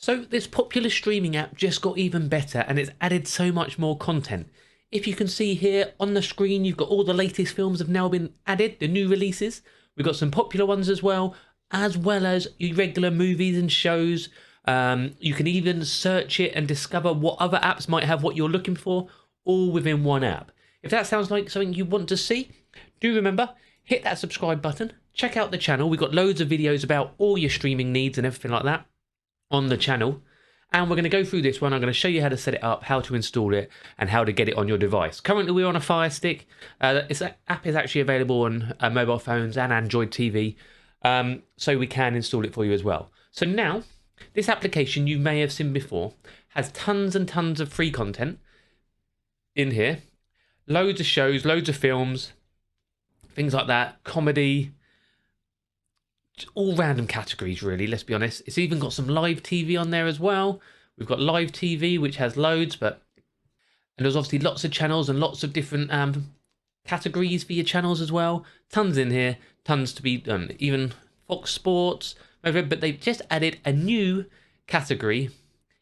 So this popular streaming app just got even better and it's added so much more content. If you can see here on the screen, you've got all the latest films have now been added, the new releases. We've got some popular ones as well as your regular movies and shows. You can even search it and discover what other apps might have what you're looking for, all within one app. If that sounds like something you want to see, do remember, hit that subscribe button, check out the channel. We've got loads of videos about all your streaming needs and everything like that on the channel, and we're going to go through this one. I'm going to show you how to set it up, how to install it, and how to get it on your device. Currently we're on a Firestick. This app is actually available on mobile phones and Android TV, so we can install it for you as well. So now, this application you may have seen before has tons and tons of free content in here. Loads of shows, loads of films, things like that, comedy, all random categories really, let's be honest. It's even got some live TV on there as well. We've got live TV, which has loads, and there's obviously lots of channels and lots of different categories for your channels as well. Tons in here, tons to be done, even Fox Sports, but they've just added a new category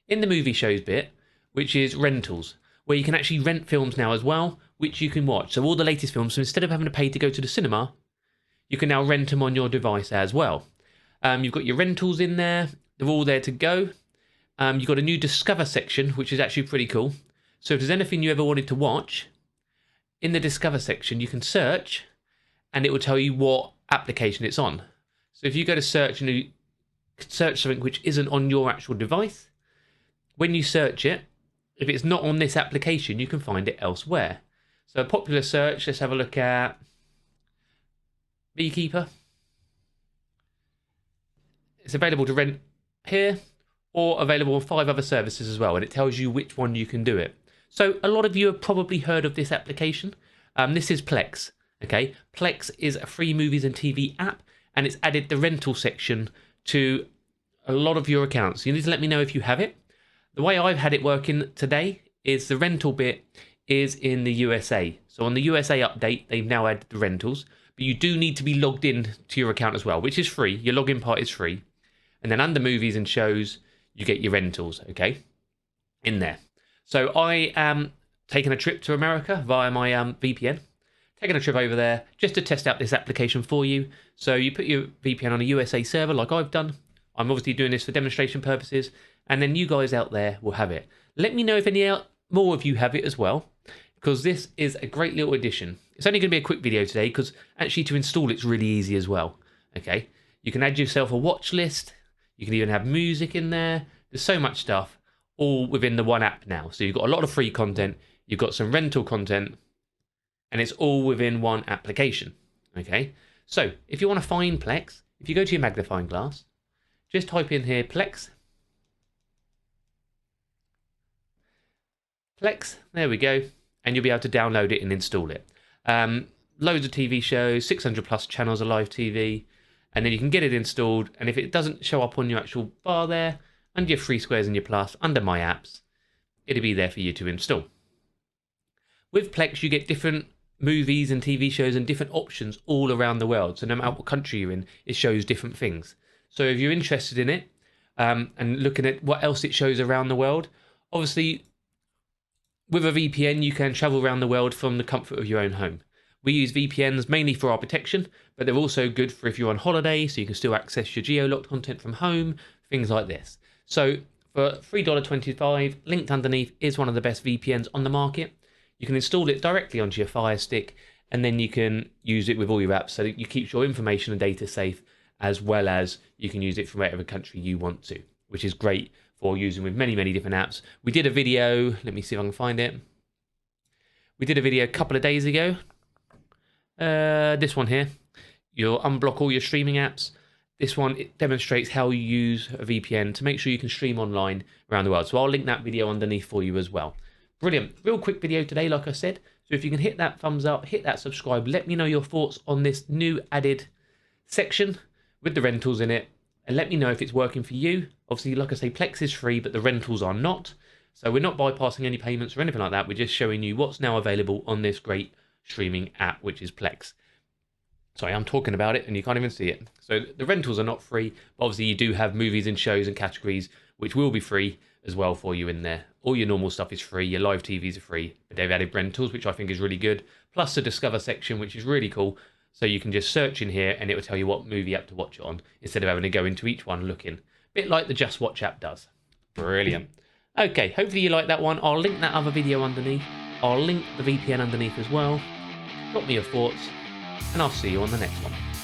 in the movie shows bit, which is rentals, where you can actually rent films now as well, which you can watch. So all the latest films, so instead of having to pay to go to the cinema, you can now rent them on your device as well. You've got your rentals in there. They're all there to go. You've got a new Discover section, which is actually pretty cool. So if there's anything you ever wanted to watch, in the Discover section, you can search, and it will tell you what application it's on. So if you go to search and you search something which isn't on your actual device, when you search it, if it's not on this application, you can find it elsewhere. So a popular search, let's have a look at Beekeeper. It's available to rent here or available on 5 other services as well, and it tells you which one you can do it. So a lot of you have probably heard of this application. This is Plex. Okay, Plex is a free movies and TV app, and it's added the rental section to a lot of your accounts. You need to let me know if you have it. The way I've had it working today is the rental bit is in the USA. So on the USA update, they've now added the rentals. But you do need to be logged in to your account as well, which is free. Your login part is free. And then under movies and shows, you get your rentals, okay, in there. So I am taking a trip to America via my VPN. Taking a trip over there just to test out this application for you. So you put your VPN on a USA server like I've done. I'm obviously doing this for demonstration purposes. And then you guys out there will have it. Let me know if any more of you have it as well, because this is a great little addition. It's only going to be a quick video today because actually to install it's really easy as well. Okay, you can add yourself a watch list. You can even have music in there. There's so much stuff all within the one app now. So you've got a lot of free content. You've got some rental content, and it's all within one application. Okay, so if you want to find Plex, if you go to your magnifying glass, just type in here Plex. Plex, there we go. And you'll be able to download it and install it. Loads of TV shows, 600 plus channels of live TV, and then you can get it installed. And if it doesn't show up on your actual bar there, under your free squares and your plus, under my apps, it'll be there for you to install. With Plex, you get different movies and TV shows and different options all around the world. So no matter what country you're in, it shows different things. So if you're interested in it and looking at what else it shows around the world, obviously, with a VPN, you can travel around the world from the comfort of your own home. We use VPNs mainly for our protection, but they're also good for if you're on holiday, so you can still access your geo-locked content from home, things like this. So for $3.25, linked underneath, is one of the best VPNs on the market. You can install it directly onto your Fire Stick, and then you can use it with all your apps, so that you keep your information and data safe, as well as you can use it from whatever country you want to, which is great for using with many, many different apps. We did a video, let me see if I can find it. We did a video a couple of days ago. This one here. You'll unblock all your streaming apps. This one, it demonstrates how you use a VPN to make sure you can stream online around the world. So I'll link that video underneath for you as well. Brilliant. Real quick video today, like I said. So if you can hit that thumbs up, hit that subscribe, let me know your thoughts on this new added section with the rentals in it. And let me know if it's working for you. Obviously, like I say, Plex is free, but the rentals are not. So we're not bypassing any payments or anything like that. We're just showing you what's now available on this great streaming app, which is Plex. Sorry, I'm talking about it and you can't even see it. So the rentals are not free, but obviously you do have movies and shows and categories which will be free as well for you in there. All your normal stuff is free, your live TVs are free, but they've added rentals, which I think is really good, plus the Discover section, which is really cool. So you can just search in here and it will tell you what movie app to watch it on, instead of having to go into each one looking. Bit like the Just Watch app does. Brilliant. Okay, hopefully you like that one. I'll link that other video underneath. I'll link the VPN underneath as well. Drop me your thoughts, and I'll see you on the next one.